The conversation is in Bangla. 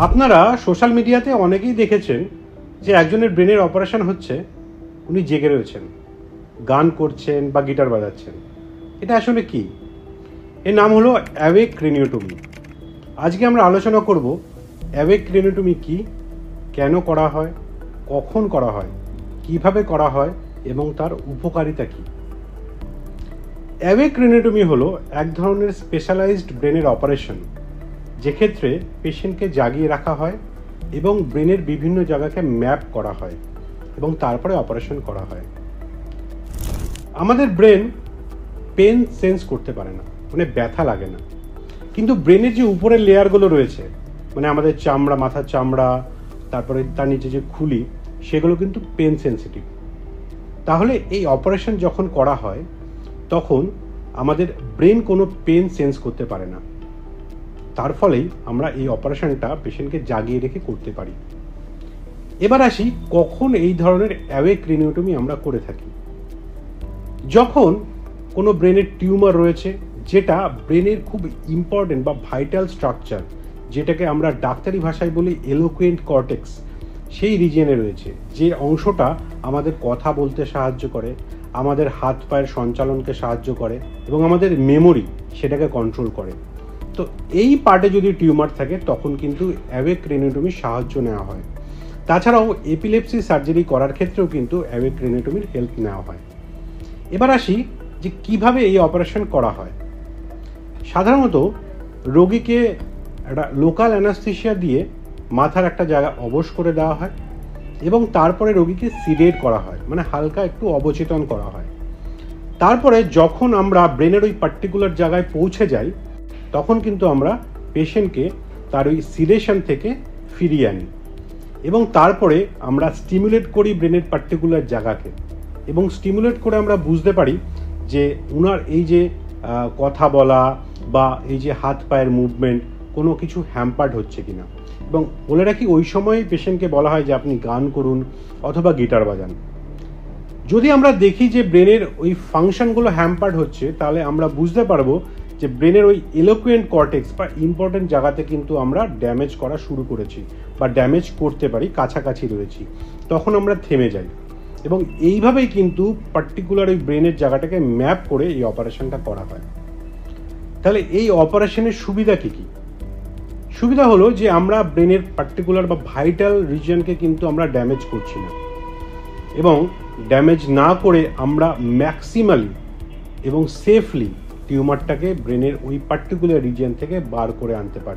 আপনারা সোশ্যাল মিডিয়াতে অনেকেই দেখেছেন যে একজনের ব্রেনের অপারেশন হচ্ছে, উনি জেগে রয়েছেন, গান করছেন বা গিটার বাজাচ্ছেন। এটা আসলে কি? এর নাম হলো অ্যাওয়েক ক্রেনিওটমি। আজকে আমরা আলোচনা করব অ্যাওয়েক ক্রেনিওটমি কি, কেন করা হয়, কখন করা হয়, কিভাবে করা হয় এবং তার উপকারিতা কি। অ্যাওয়েক ক্রেনিওটমি হলো এক ধরনের স্পেশালাইজড ব্রেনের অপারেশন, যেক্ষেত্রে পেশেন্টকে জাগিয়ে রাখা হয় এবং ব্রেনের বিভিন্ন জায়গাকে ম্যাপ করা হয় এবং তারপরে অপারেশন করা হয়। আমাদের ব্রেন পেন সেন্স করতে পারে না, মানে ব্যথা লাগে না, কিন্তু ব্রেনের যে উপরের লেয়ারগুলো রয়েছে, মানে আমাদের চামড়া, মাথার চামড়া, তারপরে তার নিচে যে খুলি, সেগুলো কিন্তু পেন সেন্সিটিভ। তাহলে এই অপারেশন যখন করা হয় তখন আমাদের ব্রেন কোনো পেন সেন্স করতে পারে না, তার ফলেই আমরা এই অপারেশনটা পেশেন্টকে জাগিয়ে রেখে করতে পারি। এবার আসি কখন এই ধরনের অ্যাওয়েক ক্রেনিওটমি আমরা করে থাকি। যখন কোনো ব্রেনের টিউমার রয়েছে, যেটা ব্রেনের খুব ইম্পর্টেন্ট বা ভাইটাল স্ট্রাকচার, যেটাকে আমরা ডাক্তারি ভাষায় বলি এলোকুয়েন্ট কর্টেক্স, সেই রিজিয়নে রয়েছে, যে অংশটা আমাদের কথা বলতে সাহায্য করে, আমাদের হাত পায়ের সঞ্চালনকে সাহায্য করে এবং আমাদের মেমোরি সেটাকে কন্ট্রোল করে। তো এই পার্টে যদি টিউমার থাকে তখন কিন্তু অ্যাওয়েক ক্রেনিওটমির সাহায্য নেওয়া হয়। তাছাড়াও এপিলেপসি সার্জারি করার ক্ষেত্রেও কিন্তু অ্যাওয়েক ক্রেনিওটমির হেল্প নেওয়া হয়। এবার আসি যে কিভাবে এই অপারেশন করা হয়। সাধারণত রোগীকে একটা লোকাল অ্যানাস্থেসিয়া দিয়ে মাথার একটা জায়গা অবশ করে দেওয়া হয় এবং তারপরে রোগীকে সিডেট করা হয়, মানে হালকা একটু অবচেতন করা হয়। তারপরে যখন আমরা ব্রেনের ওই পার্টিকুলার জায়গায় পৌঁছে যাই তখন কিন্তু আমরা পেশেন্টকে তার ওই সিডেশন থেকে ফিরিয়ে আনি এবং তারপরে আমরা স্টিমুলেট করি ব্রেনের পার্টিকুলার জায়গাকে, এবং স্টিমুলেট করে আমরা বুঝতে পারি যে ওনার এই যে কথা বলা বা এই যে হাত পায়ের মুভমেন্ট কোনো কিছু হ্যাম্পার্ড হচ্ছে কিনা। এবং বলে রাখি, ওই সময়ই পেশেন্টকে বলা হয় যে আপনি গান করুন অথবা গিটার বাজান। যদি আমরা দেখি যে ব্রেনের ওই ফাংশনগুলো হ্যাম্পার্ড হচ্ছে, তাহলে আমরা বুঝতে পারবো যে ব্রেনের ওই এলোকুয়েন্ট কর্টেক্স বা ইম্পর্টেন্ট জায়গাতে কিন্তু আমরা ড্যামেজ করা শুরু করেছি বা ড্যামেজ করতে পারি, কাছাকাছি রয়েছি। তখন আমরা থেমে যাই এবং এইভাবেই কিন্তু পার্টিকুলার ওই ব্রেনের জায়গাটাকে ম্যাপ করে এই অপারেশনটা করা হয়। তাহলে এই অপারেশনের সুবিধা কী কী? সুবিধা হলো যে আমরা ব্রেনের পার্টিকুলার বা ভাইটাল রিজিয়নকে কিন্তু আমরা ড্যামেজ করছি না, এবং ড্যামেজ না করে আমরা ম্যাক্সিমালি এবং সেফলি টিউমারটাকে ব্রেনের ওই পার্টিকুলার রিজিয়ন থেকে বার করে আনতে পারি।